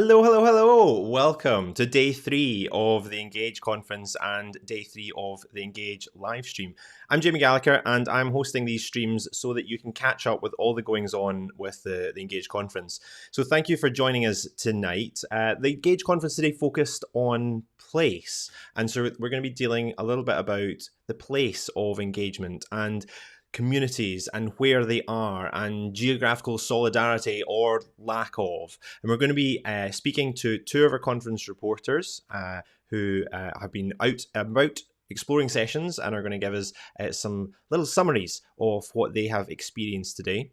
Hello, hello, hello. Welcome to day 3 of the Engage conference and day 3 of the Engage live stream. I'm Jamie Gallagher and I'm hosting these streams so that you can catch up with all the goings on with the Engage conference. So thank you for joining us tonight. The Engage conference today focused on place. And so we're going to be dealing a little bit about the place of engagement and communities and where they are and geographical solidarity or lack of. And we're going to be speaking to two of our conference reporters who have been out about exploring sessions and are going to give us some little summaries of what they have experienced today.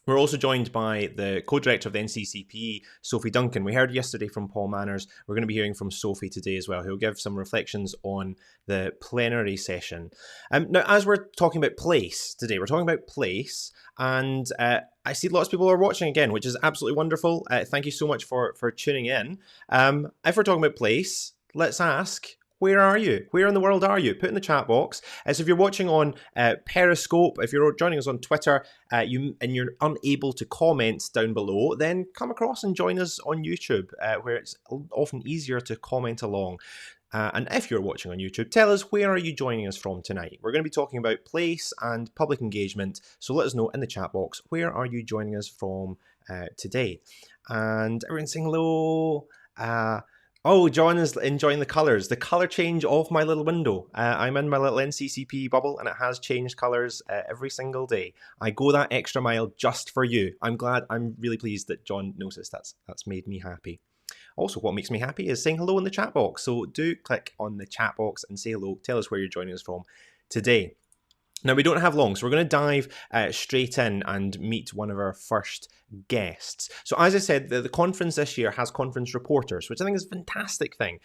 We're also joined by the co-director of the NCCPE, Sophie Duncan. We heard yesterday from Paul Manners. We're going to be hearing from Sophie today as well, who'll give some reflections on the plenary session. Now, as we're talking about place today, we're talking about place, and I see lots of people are watching again, which is absolutely wonderful. Thank you so much for tuning in. If we're talking about place, let's ask, where are you? Where in the world are you? Put in the chat box. So if you're watching on Periscope, if you're joining us on Twitter, and you're unable to comment down below, then come across and join us on YouTube, where it's often easier to comment along. And if you're watching on YouTube, tell us, where are you joining us from tonight? We're going to be talking about place and public engagement. So let us know in the chat box, where are you joining us from today? And everyone's saying hello. Oh, John is enjoying the colours. The colour change of my little window. I'm in my little NCCPE bubble and it has changed colours every single day. I go that extra mile just for you. I'm really pleased that John noticed. That's made me happy. Also, what makes me happy is saying hello in the chat box. So do click on the chat box and say hello. Tell us where you're joining us from today. Now, we don't have long, so we're going to dive straight in and meet one of our first guests. So as I said, the conference this year has conference reporters, which I think is a fantastic thing,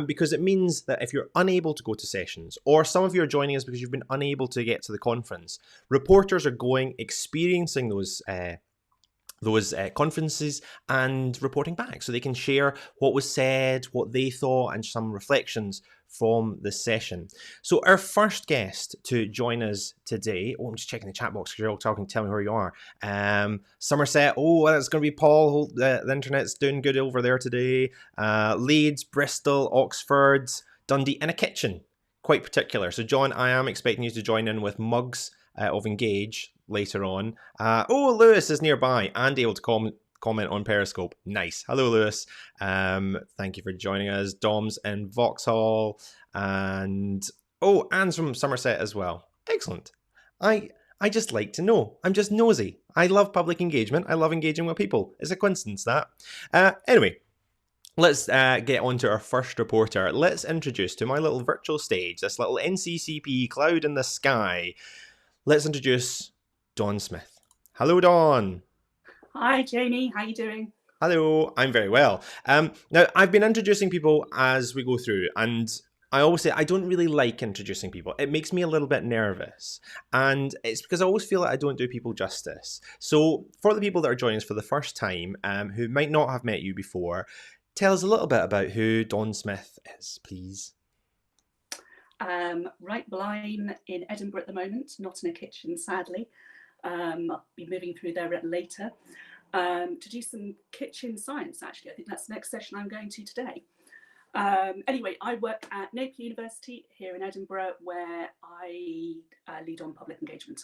because it means that if you're unable to go to sessions, or some of you are joining us because you've been unable to get to the conference, reporters are going, experiencing those conferences and reporting back, so they can share what was said, what they thought, and some reflections from the session. So our first guest to join us today, I'm just checking the chat box because you're all talking, tell me where you are. Somerset, that's going to be Paul, the internet's doing good over there today. Leeds, Bristol, Oxford, Dundee, and a kitchen, quite particular. So John, I am expecting you to join in with mugs of Engage later on. Lewis is nearby and able to comment on Periscope. Nice. Hello, Lewis. Thank you for joining us. Dom's in Vauxhall, and Anne's from Somerset as well. Excellent. I just like to know. I'm just nosy. I love public engagement. I love engaging with people. It's a coincidence that. Anyway, let's get on to our first reporter. Let's introduce to my little virtual stage, this little NCCPE cloud in the sky. Let's introduce Dawn Smith. Hello, Dawn. Hi, Jamie. How are you doing? Hello. I'm very well. Now, I've been introducing people as we go through, and I always say I don't really like introducing people. It makes me a little bit nervous, and it's because I always feel that I don't do people justice. So for the people that are joining us for the first time, who might not have met you before, tell us a little bit about who Dawn Smith is, please. Well, I'm in Edinburgh at the moment, not in a kitchen, sadly. I'll be moving through there later to do some kitchen science, actually. I think that's the next session I'm going to today. Anyway, I work at Napier University here in Edinburgh, where I lead on public engagement.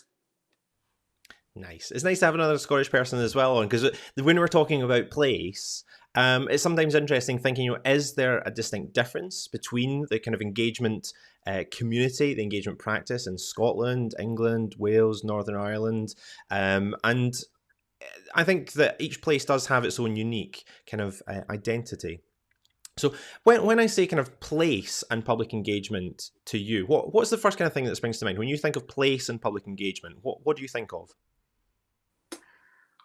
Nice. It's nice to have another Scottish person as well on, because when we're talking about place, it's sometimes interesting thinking, is there a distinct difference between the kind of engagement community, the engagement practice in Scotland, England, Wales, Northern Ireland, and I think that each place does have its own unique kind of identity. So when I say kind of place and public engagement to you, what's the first kind of thing that springs to mind? When you think of place and public engagement, what do you think of?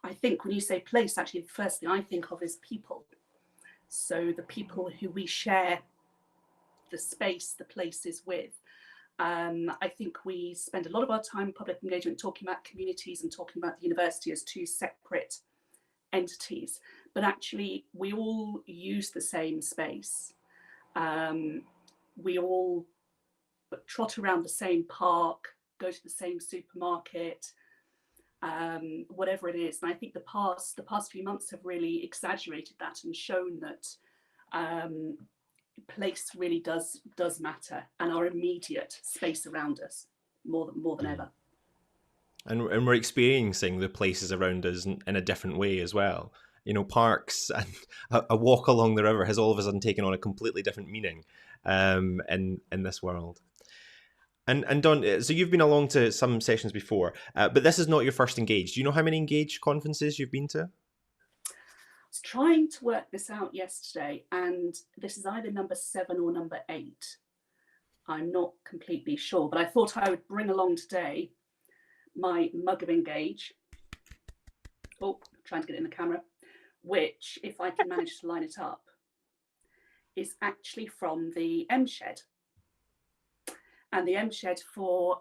I think when you say place, actually, the first thing I think of is people. So the people who we share the space, the places with. I think we spend a lot of our time in public engagement talking about communities and talking about the university as two separate entities, but actually we all use the same space. We all trot around the same park, go to the same supermarket, whatever it is. And I think the past few months have really exaggerated that and shown that place really does matter, and our immediate space around us more than ever. And we're experiencing the places around us in a different way as well. You know, parks and a walk along the river has all of a sudden taken on a completely different meaning in this world. And Don, so you've been along to some sessions before, but this is not your first Engage. Do you know how many Engage conferences you've been to? I was trying to work this out yesterday, and this is either number 7 or number 8. I'm not completely sure, but I thought I would bring along today my mug of Engage. Oh, trying to get it in the camera, which, if I can manage to line it up, is actually from the M Shed. And the M Shed, for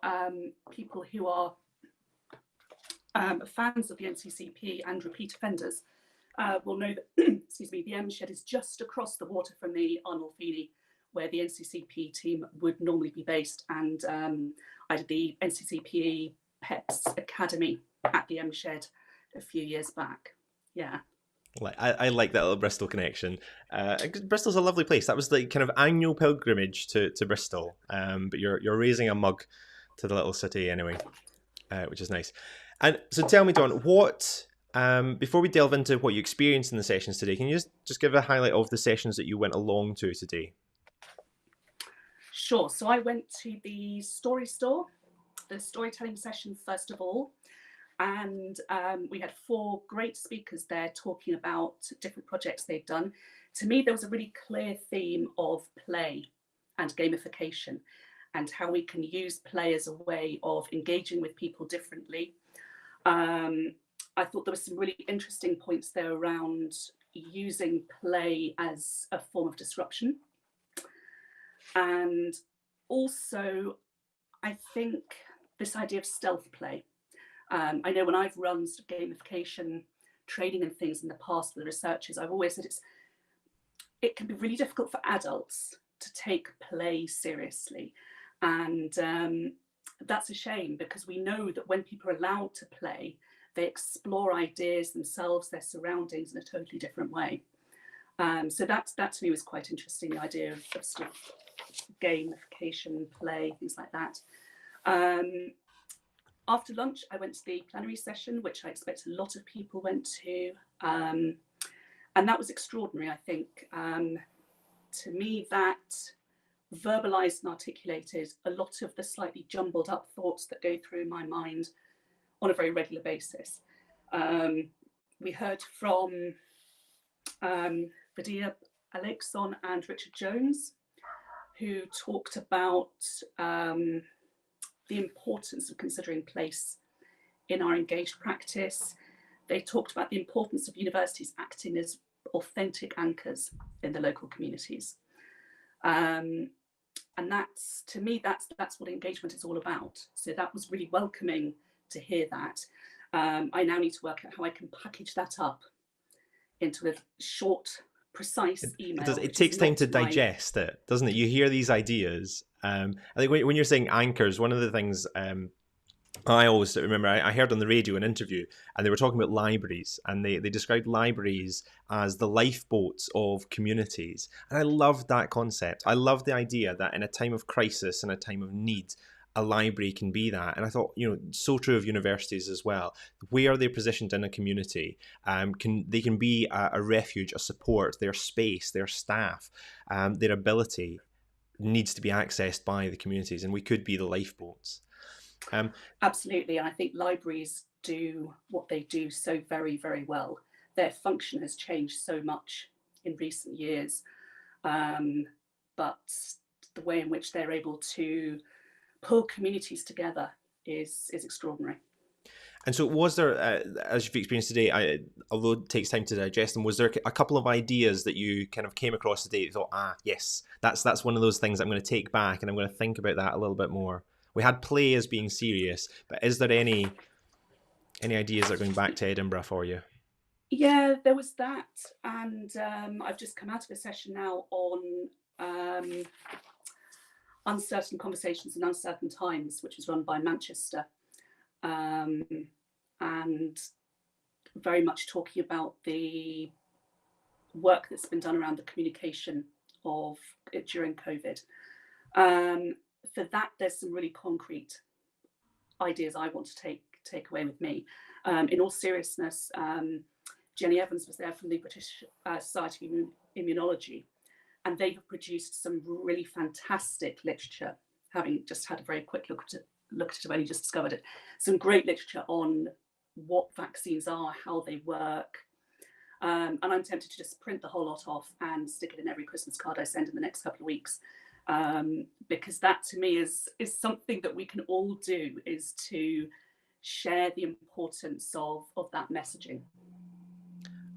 people who are fans of the NCCPE and repeat offenders, will know that excuse me, the M Shed is just across the water from the Arnold Feeney, where the NCCPE team would normally be based. And I did the NCCPE Pep's Academy at the M Shed a few years back. Yeah. I like that little Bristol connection. Bristol's a lovely place. That was the kind of annual pilgrimage to Bristol. But you're raising a mug to the little city anyway, which is nice. And so tell me, Don, what before we delve into what you experienced in the sessions today, can you just give a highlight of the sessions that you went along to today? Sure. So I went to the Story Store, the storytelling session first of all. And we had 4 great speakers there talking about different projects they've done. To me, there was a really clear theme of play and gamification, and how we can use play as a way of engaging with people differently. I thought there were some really interesting points there around using play as a form of disruption. And also, I think this idea of stealth play. I know when I've run sort of gamification training and things in the past with researchers, I've always said it can be really difficult for adults to take play seriously. And that's a shame, because we know that when people are allowed to play, they explore ideas themselves, their surroundings in a totally different way. So that to me was quite interesting, the idea of sort of gamification, play, things like that. After lunch, I went to the plenary session, which I expect a lot of people went to. And that was extraordinary, I think. To me, that verbalized and articulated a lot of the slightly jumbled up thoughts that go through my mind on a very regular basis. We heard from Badia Alexon and Richard Jones, who talked about the importance of considering place in our engaged practice. They talked about the importance of universities acting as authentic anchors in the local communities. And that's, to me, that's what engagement is all about. So that was really welcoming to hear that. I now need to work out how I can package that up into a short, precise email. It takes time to digest it, doesn't it? You hear these ideas. I think when you're saying anchors, one of the things I always remember, I heard on the radio an interview, and they were talking about libraries, and they described libraries as the lifeboats of communities. And I loved that concept. I loved the idea that in a time of crisis and a time of need, a library can be that. And I thought, so true of universities as well. Where are they positioned in a community? They can be a refuge, a support, their space, their staff, their ability needs to be accessed by the communities, and we could be the lifeboats. Absolutely. And I think libraries do what they do so very, very well. Their function has changed so much in recent years, but the way in which they're able to pull communities together is extraordinary. And so was there, as you've experienced today, although it takes time to digest them, was there a couple of ideas that you kind of came across today that you thought, yes, that's one of those things I'm going to take back and I'm going to think about that a little bit more? We had play as being serious, but is there any ideas that are going back to Edinburgh for you? Yeah, there was that. And I've just come out of a session now on uncertain conversations in uncertain times, which was run by Manchester. and very much talking about the work that's been done around the communication of it during COVID. For that, there's some really concrete ideas I want to take away with me. In all seriousness, Jenny Evans was there from the British Society of Immunology, and they have produced some really fantastic literature, having just had a very quick look at it, I've only just discovered it, some great literature on what vaccines are, how they work. And I'm tempted to just print the whole lot off and stick it in every Christmas card I send in the next couple of weeks. Because that to me is something that we can all do, is to share the importance of that messaging.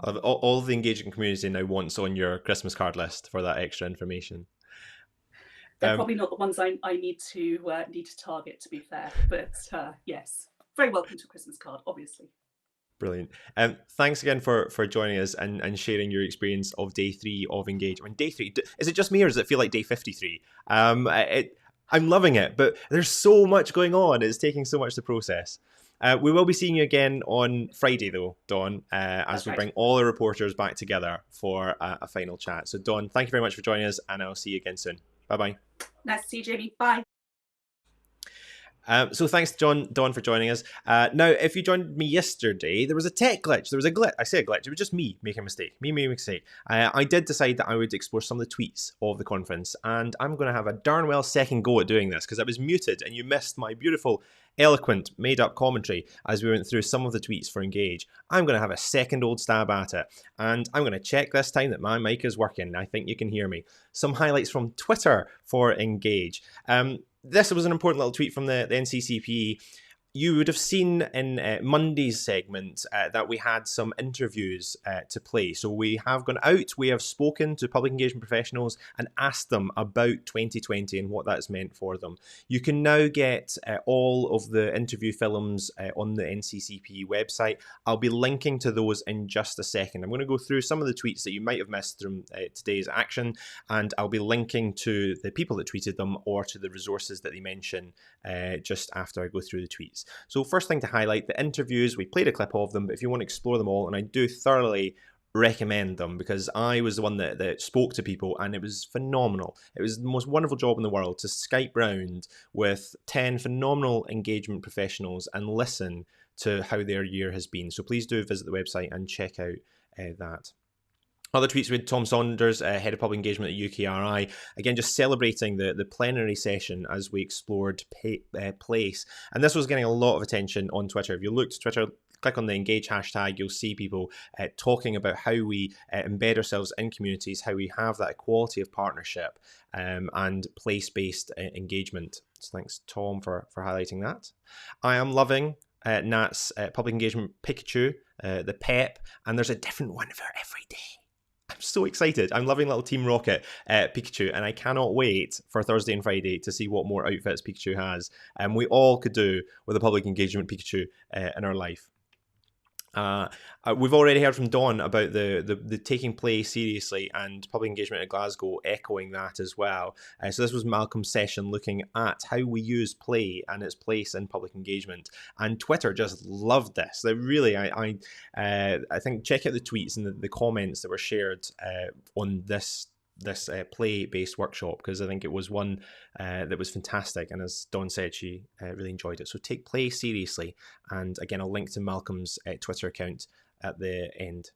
All the engaging community now wants on your Christmas card list for that extra information. They're probably not the ones I need to target, to be fair, but yes, very welcome to a Christmas card, obviously. Brilliant. Thanks again for joining us and sharing your experience of day 3 of Engage. I mean, day 3, is it just me or does it feel like day 53? I'm loving it, but there's so much going on. It's taking so much to process. We will be seeing you again on Friday, though, Dawn, as we bring all the reporters back together for a final chat. So, Dawn, thank you very much for joining us, and I'll see you again soon. Bye-bye. Nice to see you, Jamie. Bye. So thanks, Dawn, for joining us. Now, if you joined me yesterday, there was a tech glitch. There was a glitch. I say a glitch. It was just me making a mistake. I did decide that I would explore some of the tweets of the conference, and I'm going to have a darn well second go at doing this because I was muted and you missed my beautiful, eloquent, made-up commentary as we went through some of the tweets for Engage. I'm going to have a second old stab at it, and I'm going to check this time that my mic is working. I think you can hear me. Some highlights from Twitter for Engage. This was an important little tweet from the NCCPE. You would have seen in Monday's segment that we had some interviews to play. So we have gone out, we have spoken to public engagement professionals and asked them about 2020 and what that's meant for them. You can now get all of the interview films on the NCCPE website. I'll be linking to those in just a second. I'm going to go through some of the tweets that you might have missed from today's action, and I'll be linking to the people that tweeted them or to the resources that they mention just after I go through the tweets. So first thing to highlight, the interviews, we played a clip of them, but if you want to explore them all, and I do thoroughly recommend them because I was the one that spoke to people and it was phenomenal. It was the most wonderful job in the world to Skype round with 10 phenomenal engagement professionals and listen to how their year has been. So please do visit the website and check out that. Other tweets with Tom Saunders, Head of Public Engagement at UKRI, again just celebrating the plenary session as we explored place. And this was getting a lot of attention on Twitter. If you look to Twitter, click on the Engage hashtag, you'll see people talking about how we embed ourselves in communities, how we have that equality of partnership and place-based engagement. So thanks, Tom, for highlighting that. I am loving Nat's Public Engagement Pikachu, the Pep, and there's a different one for every day. I'm so excited. I'm loving little Team Rocket Pikachu, and I cannot wait for Thursday and Friday to see what more outfits Pikachu has. And we all could do with a public engagement Pikachu in our life. We've already heard from Dawn about the taking play seriously and public engagement at Glasgow echoing that as well. So this was Malcolm's session looking at how we use play and its place in public engagement. And Twitter just loved this. They really, I think, check out the tweets and the comments that were shared on this play-based workshop, because I think it was one that was fantastic, and as Dawn said, she really enjoyed it. So take play seriously, and again, I'll link to Malcolm's Twitter account at the end.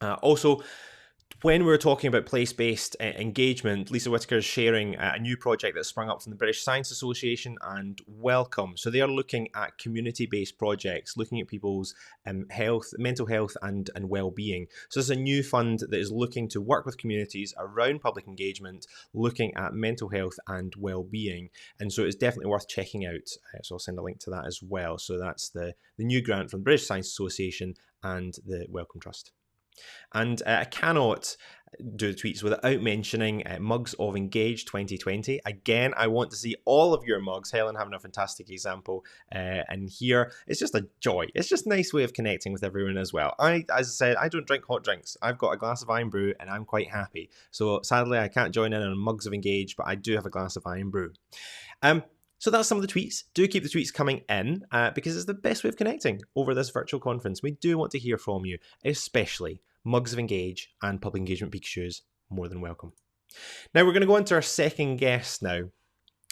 Also, when we were talking about place-based engagement, Lisa Whitaker is sharing a new project that sprung up from the British Science Association, and welcome. So they are looking at community-based projects, looking at people's health, mental health and well-being. So this is a new fund that is looking to work with communities around public engagement, looking at mental health and well-being. And so it's definitely worth checking out. So I'll send a link to that as well. So that's the new grant from the British Science Association and the Wellcome Trust. And I cannot do the tweets without mentioning mugs of Engage2020. Again, I want to see all of your mugs. Helen having a fantastic example and here. It's just a joy. It's just a nice way of connecting with everyone as well. As I said, I don't drink hot drinks. I've got a glass of Iron Brew and I'm quite happy. So sadly, I can't join in on mugs of Engage, but I do have a glass of Iron Brew. So that's some of the tweets. Do keep the tweets coming in because it's the best way of connecting over this virtual conference. We do want to hear from you, especially mugs of Engage and public engagement peak shoes. More than welcome. Now we're going to go into our second guest now.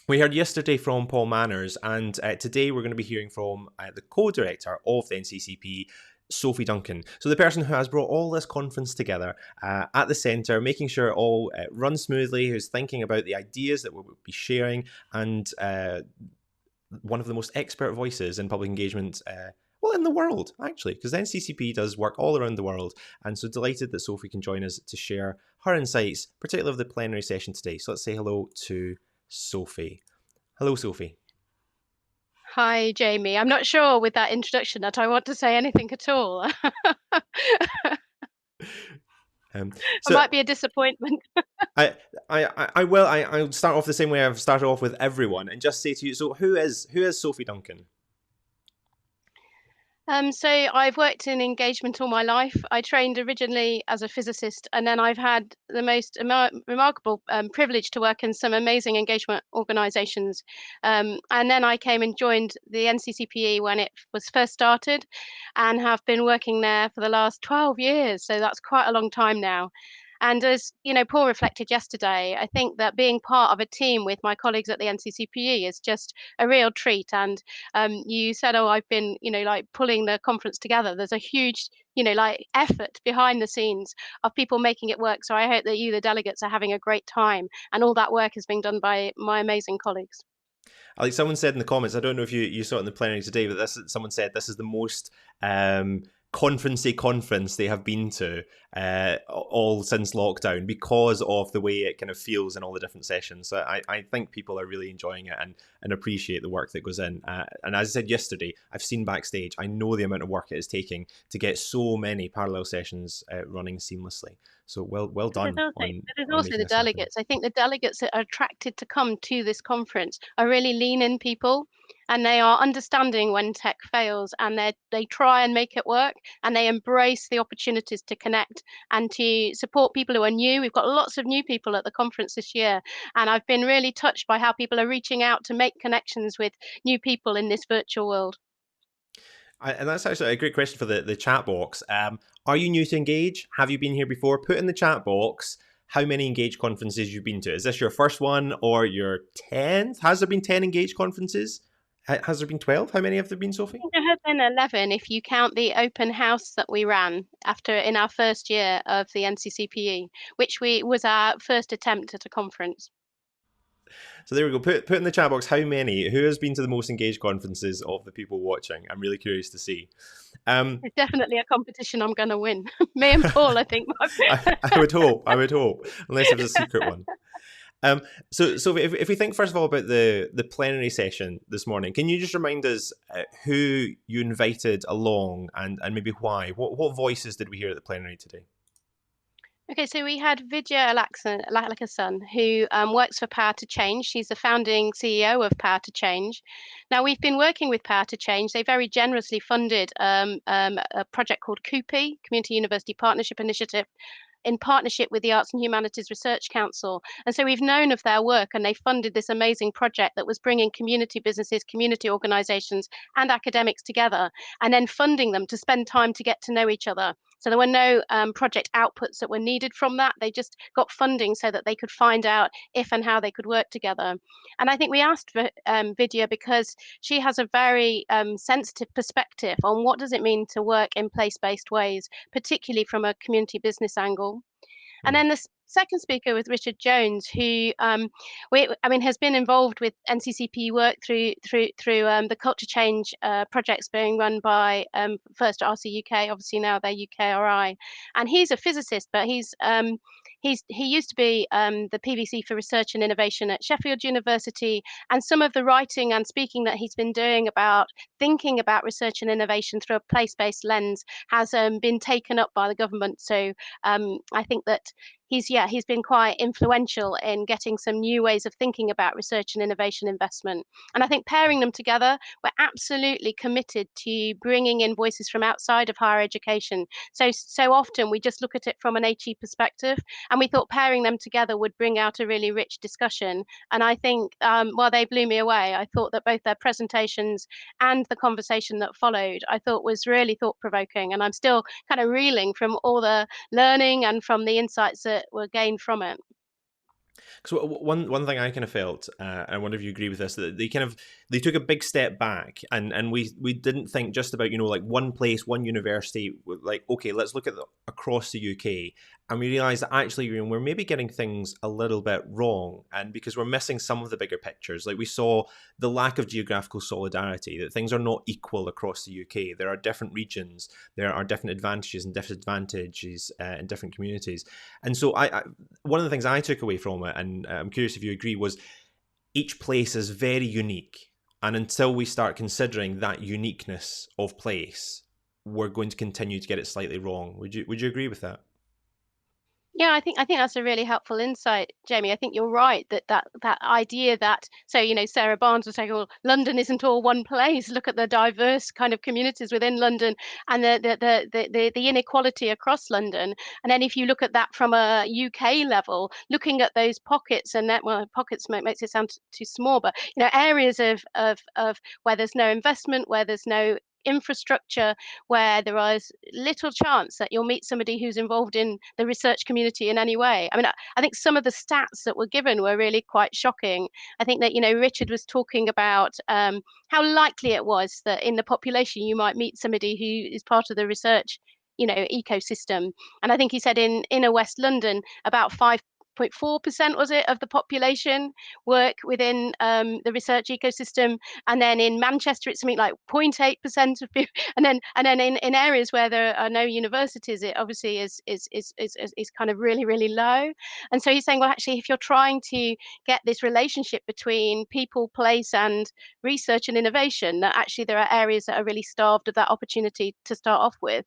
We heard yesterday from Paul Manners, and today we're going to be hearing from the co-director of the NCCPE, Sophie Duncan. So the person who has brought all this conference together at the centre, making sure it all runs smoothly, who's thinking about the ideas that we'll be sharing, and one of the most expert voices in public engagement in the world, actually, because the NCCPE does work all around the world. And so delighted that Sophie can join us to share her insights, particularly of the plenary session today. So let's say hello to Sophie. Hello, Sophie. Hi, Jamie. I'm not sure with that introduction that I want to say anything at all. It might be a disappointment. I'll start off the same way I've started off with everyone and just say to you, so who is Sophie Duncan? So I've worked in engagement all my life. I trained originally as a physicist, and then I've had the most remarkable privilege to work in some amazing engagement organisations. And then I came and joined the NCCPE when it was first started, and have been working there for the last 12 years. So that's quite a long time now. And as Paul reflected yesterday, I think that being part of a team with my colleagues at the NCCPE is just a real treat. And you said, oh, I've been, pulling the conference together. There's a huge, effort behind the scenes of people making it work. So I hope that you, the delegates, are having a great time. And all that work is being done by my amazing colleagues. Like someone said in the comments, I don't know if you saw it in the plenary today, but someone said this is the most conference they have been to all since lockdown because of the way it kind of feels in all the different sessions. So I think people are really enjoying it and appreciate the work that goes in. And as I said yesterday, I've seen backstage, I know the amount of work it is taking to get so many parallel sessions running seamlessly. So well done. There's also the delegates. I think the delegates that are attracted to come to this conference are really lean-in people, and they are understanding when tech fails, and they try and make it work, and they embrace the opportunities to connect and to support people who are new. We've got lots of new people at the conference this year, and I've been really touched by how people are reaching out to make connections with new people in this virtual world. And that's actually a great question for the chat box. Are you new to Engage? Have you been here before? Put in the chat box how many Engage conferences you've been to. Is this your first one or your 10th? Has there been 10 Engage conferences? Has there been 12? How many have there been, Sophie? There have been 11 if you count the open house that we ran in our first year of the NCCPE, which was our first attempt at a conference. So there we go. Put in the chat box how many. Who has been to the most Engaged conferences of the people watching? I'm really curious to see. It's definitely a competition I'm going to win. Me and Paul, I think. I would hope, unless it was a secret one. So if we think first of all about the plenary session this morning, can you just remind us who you invited along and maybe why? What voices did we hear at the plenary today? Okay, so we had Vidya Alakasan, who works for Power to Change. She's the founding CEO of Power to Change. Now, we've been working with Power to Change. They very generously funded a project called CUPE, Community University Partnership Initiative, in partnership with the Arts and Humanities Research Council. And so we've known of their work, and they funded this amazing project that was bringing community businesses, community organisations and academics together, and then funding them to spend time to get to know each other. So there were no project outputs that were needed from that. They just got funding so that they could find out if and how they could work together. And I think we asked for Vidya because she has a very sensitive perspective on what does it mean to work in place-based ways, particularly from a community business angle. And then the second speaker was Richard Jones, who has been involved with NCCP work through the culture change projects being run by first RC UK, obviously now they're UKRI, and he's a physicist, but he used to be the PVC for Research and Innovation at Sheffield University, and some of the writing and speaking that he's been doing about thinking about research and innovation through a place-based lens has been taken up by the government. So I think that he's been quite influential in getting some new ways of thinking about research and innovation investment. And I think pairing them together, we're absolutely committed to bringing in voices from outside of higher education. So often we just look at it from an HE perspective, and we thought pairing them together would bring out a really rich discussion. And I think, while they blew me away, I thought that both their presentations and the conversation that followed, I thought was really thought-provoking. And I'm still kind of reeling from all the learning and from the insights that were gained from it. So one thing I kind of felt, and I wonder if you agree with this, that they took a big step back, and we didn't think just about, you know, like one place, one university, like, okay, let's look at across the UK, and we realised that actually, you know, we're maybe getting things a little bit wrong, and because we're missing some of the bigger pictures. Like we saw the lack of geographical solidarity, that things are not equal across the UK. There are different regions, there are different advantages and disadvantages in different communities, and so I one of the things I took away from it, and I'm curious if you agree, was each place is very unique. And until we start considering that uniqueness of place, we're going to continue to get it slightly wrong. Would you agree with that? Yeah, I think that's a really helpful insight, Jamie. I think you're right that idea that, so, you know, Sarah Barnes was saying, well, London isn't all one place. Look at the diverse kind of communities within London and the inequality across London. And then if you look at that from a UK level, looking at those pockets, and that, well, pockets makes it sound too small, but, you know, areas of where there's no investment, where there's no infrastructure, where there is little chance that you'll meet somebody who's involved in the research community in any way. I mean, I think some of the stats that were given were really quite shocking. I think that, you know, Richard was talking about how likely it was that in the population you might meet somebody who is part of the research, you know, ecosystem. And I think he said in inner West London, about 5.4% was it of the population work within the research ecosystem, and then in Manchester it's something like 0.8% of people, and then in areas where there are no universities, it obviously is kind of really low. And so he's saying, well, actually, if you're trying to get this relationship between people, place, and research and innovation, that actually there are areas that are really starved of that opportunity to start off with.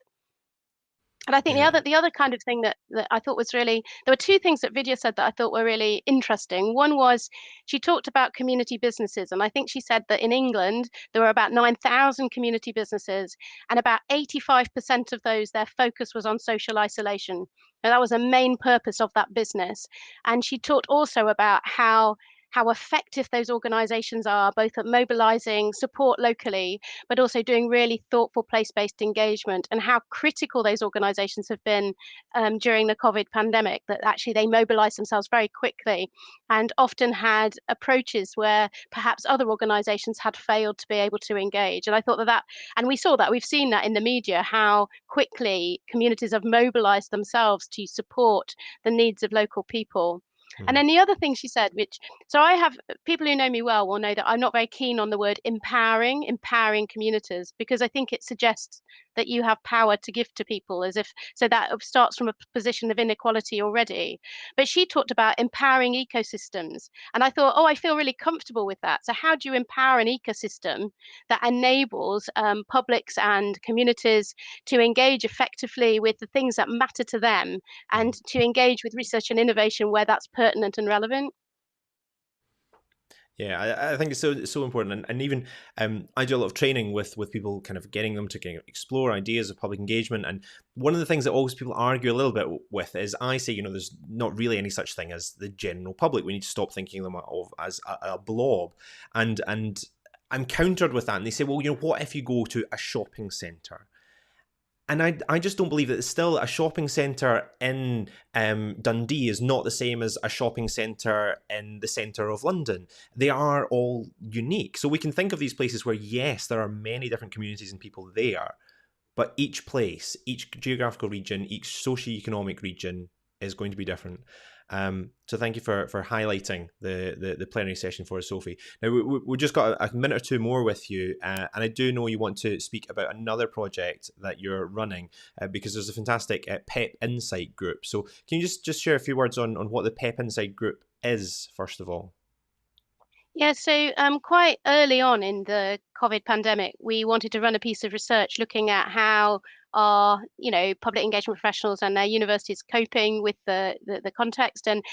And I think Yeah. the other kind of thing that I thought was really, there were two things that Vidya said that I thought were really interesting. One was she talked about community businesses, and I think she said that in England there were about 9,000 community businesses, and about 85% of those, their focus was on social isolation. And that was a main purpose of that business. And she talked also about how effective those organizations are, both at mobilizing support locally, but also doing really thoughtful place-based engagement, and how critical those organizations have been during the COVID pandemic, that actually they mobilized themselves very quickly and often had approaches where perhaps other organizations had failed to be able to engage. And I thought that, and we saw that, we've seen that in the media, how quickly communities have mobilized themselves to support the needs of local people. And then the other thing she said, which, so I have, people who know me well will know that I'm not very keen on the word empowering communities, because I think it suggests that you have power to give to people, as if, so that starts from a position of inequality already. But she talked about empowering ecosystems. And I thought, oh, I feel really comfortable with that. So how do you empower an ecosystem that enables publics and communities to engage effectively with the things that matter to them, and to engage with research and innovation where that's pertinent and relevant? Yeah, I think it's so important, and even I do a lot of training with people, kind of getting them to kind of explore ideas of public engagement. And one of the things that always people argue a little bit with is, I say, you know, there's not really any such thing as the general public. We need to stop thinking of them as a blob, and I'm countered with that, and they say, well, you know, what if you go to a shopping centre? And I just don't believe that it's still a shopping centre in Dundee is not the same as a shopping centre in the centre of London. They are all unique. So we can think of these places where, yes, there are many different communities and people there, but each place, each geographical region, each socioeconomic region is going to be different. So thank you for highlighting the plenary session for us, Sophie. Now, we've just got a minute or two more with you, and I do know you want to speak about another project that you're running, because there's a fantastic Pep Insight Group. So can you just share a few words on what the Pep Insight Group is, first of all? Yeah, so quite early on in the COVID pandemic, we wanted to run a piece of research looking at how are, public engagement professionals and their universities coping with the context. And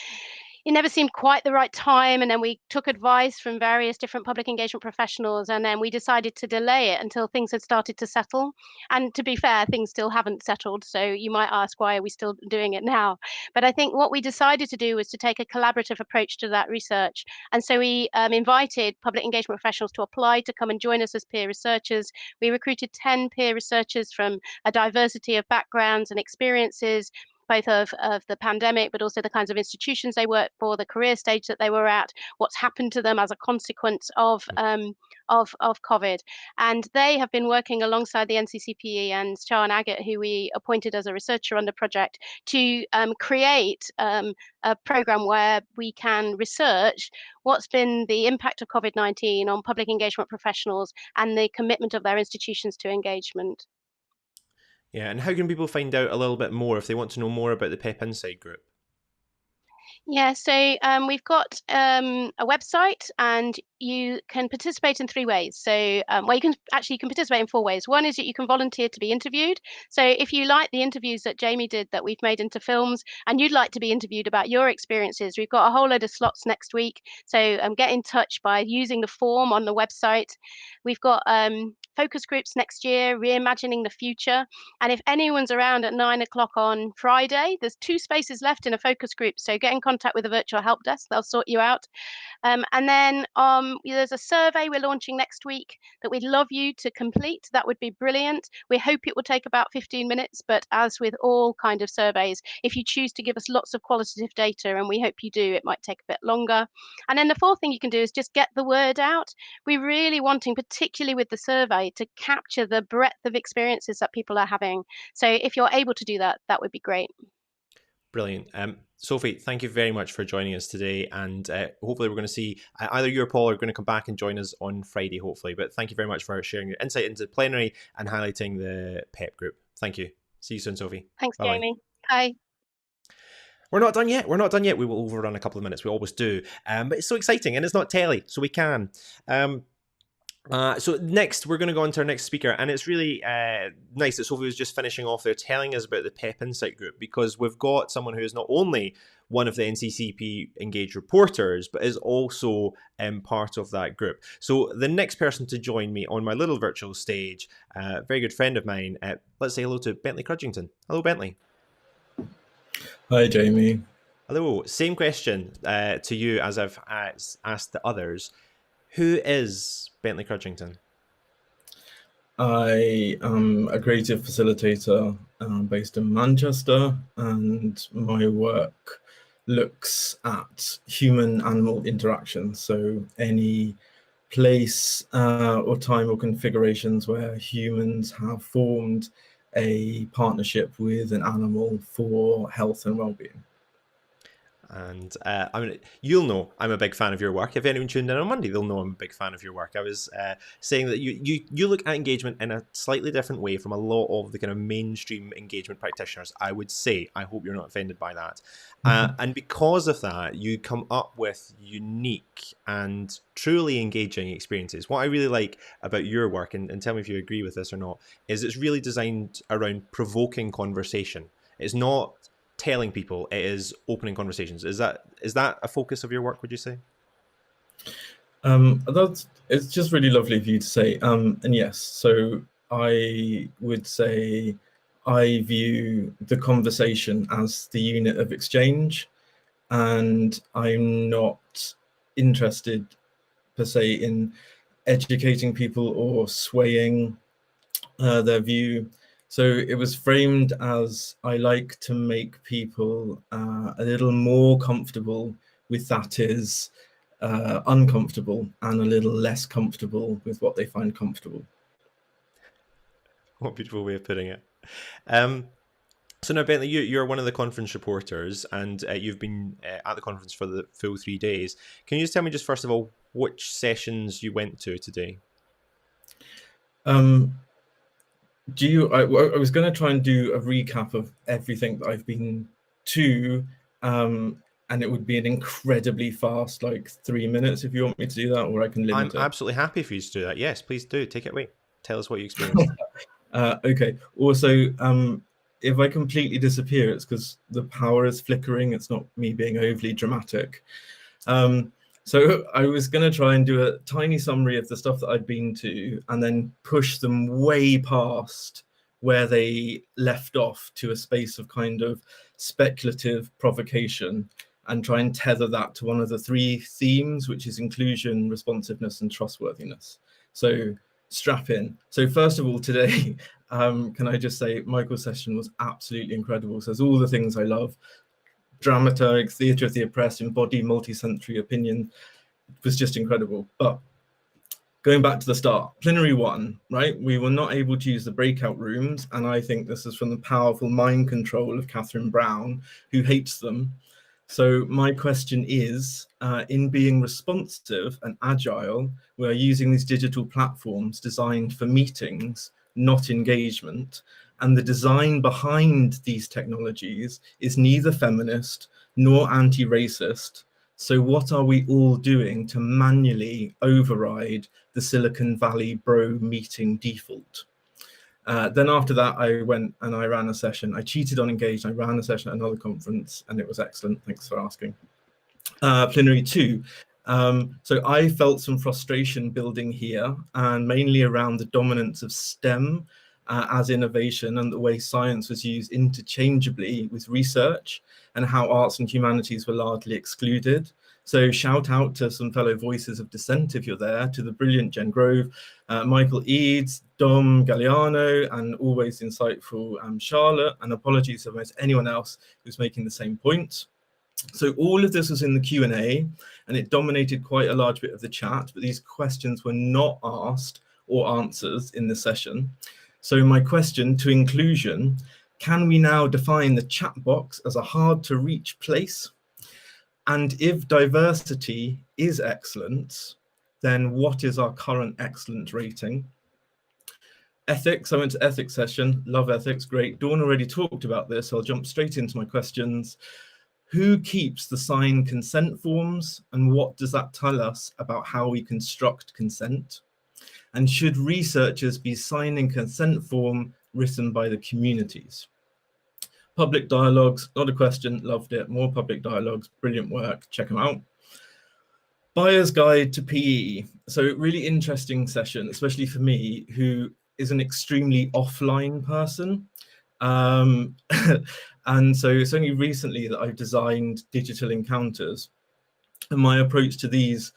it never seemed quite the right time. And then we took advice from various different public engagement professionals, and then we decided to delay it until things had started to settle. And to be fair, things still haven't settled. So you might ask, why are we still doing it now? But I think what we decided to do was to take a collaborative approach to that research. And so we invited public engagement professionals to apply to come and join us as peer researchers. We recruited 10 peer researchers from a diversity of backgrounds and experiences, both of the pandemic, but also the kinds of institutions they work for, the career stage that they were at, what's happened to them as a consequence of COVID. And they have been working alongside the NCCPE and Sian Agate, who we appointed as a researcher on the project, to create a programme where we can research what's been the impact of COVID-19 on public engagement professionals and the commitment of their institutions to engagement. Yeah, and how can people find out a little bit more if they want to know more about the Pep Insight Group? Yeah, so we've got a website, and you can participate in 3 ways. So, well, you can participate in 4 ways. One is that you can volunteer to be interviewed. So if you like the interviews that Jamie did that we've made into films, and you'd like to be interviewed about your experiences, we've got a whole load of slots next week. So get in touch by using the form on the website. We've got focus groups next year, reimagining the future. And if anyone's around at 9 o'clock on Friday, there's 2 spaces left in a focus group. So get in contact with the virtual help desk, they'll sort you out. And then there's a survey we're launching next week that we'd love you to complete. That would be brilliant. We hope it will take about 15 minutes, but as with all kind of surveys, if you choose to give us lots of qualitative data, and we hope you do, it might take a bit longer. And then the 4th thing you can do is just get the word out. We're really wanting, particularly with the survey, to capture the breadth of experiences that people are having. So if you're able to do that, that would be great. Brilliant. Sophie, thank you very much for joining us today, and hopefully we're going to see either you or Paul are going to come back and join us on Friday, hopefully. But thank you very much for sharing your insight into the plenary and highlighting the PEP group. Thank you. See you soon, Sophie. Thanks, Bye-bye. Jamie. Bye. We're not done yet. We will overrun a couple of minutes. We always do. But it's so exciting, and it's not telly, so we can. So next, we're going to go on to our next speaker, and it's really nice that Sophie was just finishing off there telling us about the Pep Insight Group, because we've got someone who is not only one of the NCCP Engage reporters, but is also part of that group. So the next person to join me on my little virtual stage, a very good friend of mine, let's say hello to Bentley Crudgington. Hello, Bentley. Hi, Jamie. Hello. Same question to you as I've asked the others. Who is Bentley Crudgington? I am a creative facilitator based in Manchester, and my work looks at human-animal interaction. So any place or time or configurations where humans have formed a partnership with an animal for health and well-being. And I mean, you'll know I'm a big fan of your work. If anyone tuned in on Monday, they'll know I'm a big fan of your work. I was saying that you look at engagement in a slightly different way from a lot of the kind of mainstream engagement practitioners, I would say. I hope you're not offended by that. And because of that, you come up with unique and truly engaging experiences. What I really like about your work, and tell me if you agree with this or not, is it's really designed around provoking conversation. It's not telling people, it is opening conversations. Is that a focus of your work, would you say? It's just really lovely of you to say. And yes, so I would say I view the conversation as the unit of exchange, and I'm not interested per se in educating people or swaying their view. So it was framed as I like to make people a little more comfortable with that is uncomfortable, and a little less comfortable with what they find comfortable. What a beautiful way of putting it. So now, Bentley, you're one of the conference reporters, and you've been at the conference for the full 3 days. Can you just tell me, just first of all, which sessions you went to today? I was going to try and do a recap of everything that I've been to, and it would be an incredibly fast, like 3 minutes if you want me to do that, or I can limit it. I'm absolutely happy for you to do that. Yes, please do. Take it away. Tell us what you experienced. Okay. Also, if I completely disappear, it's because the power is flickering. It's not me being overly dramatic. So I was going to try and do a tiny summary of the stuff that I'd been to and then push them way past where they left off to a space of kind of speculative provocation and try and tether that to one of the three themes, which is inclusion, responsiveness, and trustworthiness. So strap in. So first of all, today, can I just say Michael's session was absolutely incredible. So there's all the things I love. Dramaturg, theatre of the oppressed, embody multi-sensory opinion. It was just incredible. But going back to the start, plenary one, right? We were not able to use the breakout rooms. And I think this is from the powerful mind control of Catherine Brown, who hates them. So my question is, in being responsive and agile, we're using these digital platforms designed for meetings, not engagement. And the design behind these technologies is neither feminist nor anti-racist. So what are we all doing to manually override the Silicon Valley bro meeting default? Then after that, I went and I ran a session. I cheated on Engage. I ran a session at another conference and it was excellent. Thanks for asking. Plenary 2. So I felt some frustration building here and mainly around the dominance of STEM as innovation and the way science was used interchangeably with research and how arts and humanities were largely excluded. So shout out to some fellow voices of dissent if you're there, to the brilliant Jen Grove, Michael Eads, Dom Galliano, and always insightful Charlotte, and apologies to almost anyone else who's making the same point. So all of this was in the Q&A and it dominated quite a large bit of the chat, but these questions were not asked or answers in the session. So my question to inclusion, can we now define the chat box as a hard to reach place? And if diversity is excellence, then what is our current excellence rating? Ethics, I went to ethics session, love ethics, great. Dawn already talked about this, so I'll jump straight into my questions. Who keeps the signed consent forms and what does that tell us about how we construct consent? And should researchers be signing consent form written by the communities? Public dialogues, not a question, loved it. More public dialogues, brilliant work, check them out. Buyer's Guide to PE. So really interesting session, especially for me, who is an extremely offline person. And so it's only recently that I've designed digital encounters. And my approach to these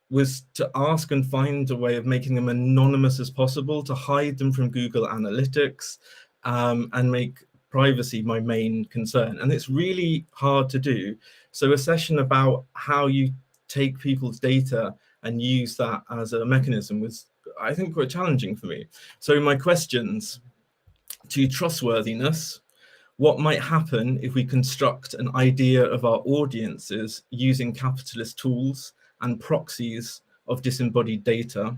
was to ask and find a way of making them anonymous as possible, to hide them from Google Analytics and make privacy my main concern. And it's really hard to do. So a session about how you take people's data and use that as a mechanism was, I think, quite challenging for me. So my questions to trustworthiness: what might happen if we construct an idea of our audiences using capitalist tools and proxies of disembodied data?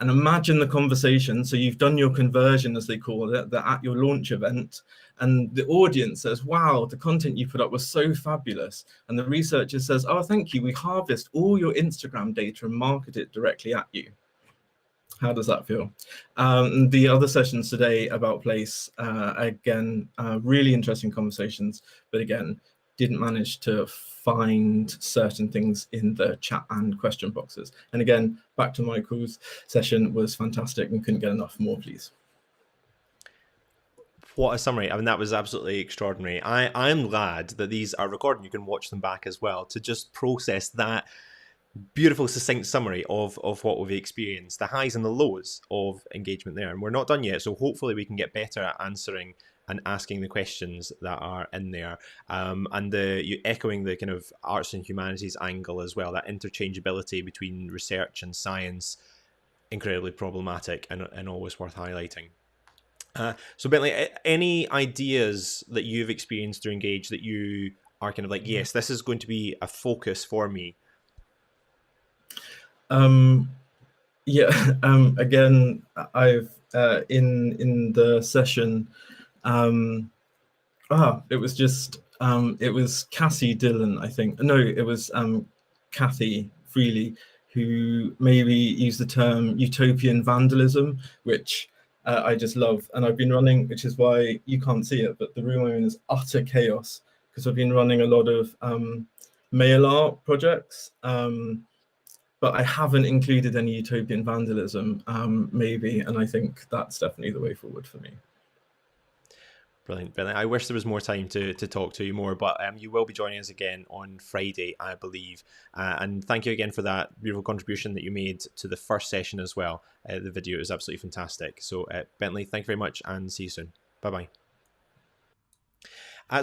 And imagine the conversation. So you've done your conversion, as they call it, at your launch event, and the audience says, wow, the content you put up was so fabulous. And the researcher says, oh, thank you. We harvest all your Instagram data and market it directly at you. How does that feel? The other sessions today about place, again, really interesting conversations, but again, didn't manage to find certain things in the chat and question boxes. And again, back to Michael's session was fantastic and couldn't get enough more, please. What a summary. I mean, that was absolutely extraordinary. I'm glad that these are recorded. You can watch them back as well to just process that beautiful, succinct summary of what we've experienced, the highs and the lows of engagement there. And we're not done yet. So hopefully we can get better at answering and asking the questions that are in there. And you echoing the kind of arts and humanities angle as well, that interchangeability between research and science, incredibly problematic and always worth highlighting. So Bentley, any ideas that you've experienced through Engage that you are kind of like, yes, this is going to be a focus for me? Again, I've in the session, it was just it was Cassie Dillon, I think. No, it was Kathy Freely, who maybe used the term utopian vandalism, which I just love. And I've been running, which is why you can't see it, but the room I'm in is utter chaos because I've been running a lot of mail art projects, but I haven't included any utopian vandalism, maybe, and I think that's definitely the way forward for me. Brilliant, brilliant. I wish there was more time to talk to you more, but you will be joining us again on Friday, I believe. And thank you again for that beautiful contribution that you made to the first session as well. The video is absolutely fantastic. So Bentley, thank you very much and see you soon. Bye-bye.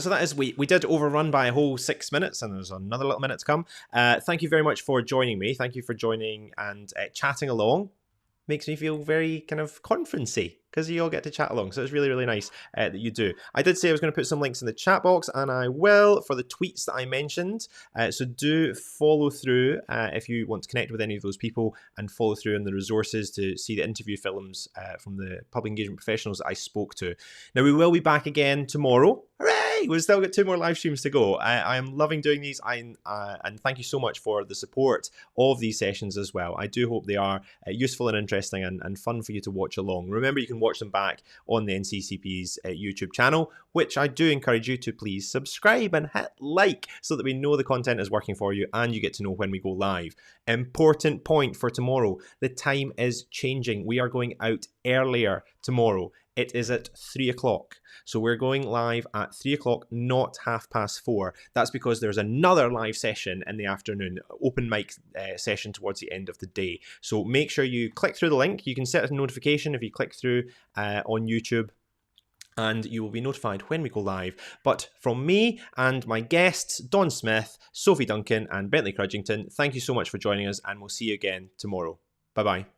So that is, we did overrun by a whole 6 minutes and there's another little minute to come. Thank you very much for joining me. Thank you for joining and chatting along. Makes me feel very kind of conferencey because you all get to chat along. So it's really, really nice that you do. I did say I was going to put some links in the chat box, and I will for the tweets that I mentioned. So do follow through if you want to connect with any of those people, and follow through on the resources to see the interview films from the public engagement professionals that I spoke to. Now, we will be back again tomorrow. Hooray! We've still got 2 more live streams to go. I am loving doing these, and thank you so much for the support of these sessions as well. I do hope they are useful and interesting and fun for you to watch along. Remember, you can watch them back on the NCCPE's YouTube channel, which I do encourage you to please subscribe and hit like so that we know the content is working for you and you get to know when we go live. Important point for tomorrow, the time is changing. We are going out earlier tomorrow. It is at 3 o'clock. So we're going live at 3 o'clock, not 4:30. That's because there's another live session in the afternoon, open mic session towards the end of the day. So make sure you click through the link. You can set a notification if you click through on YouTube, and you will be notified when we go live. But from me and my guests, Don Smith, Sophie Duncan, and Bentley Crudgington, thank you so much for joining us, and we'll see you again tomorrow. Bye-bye.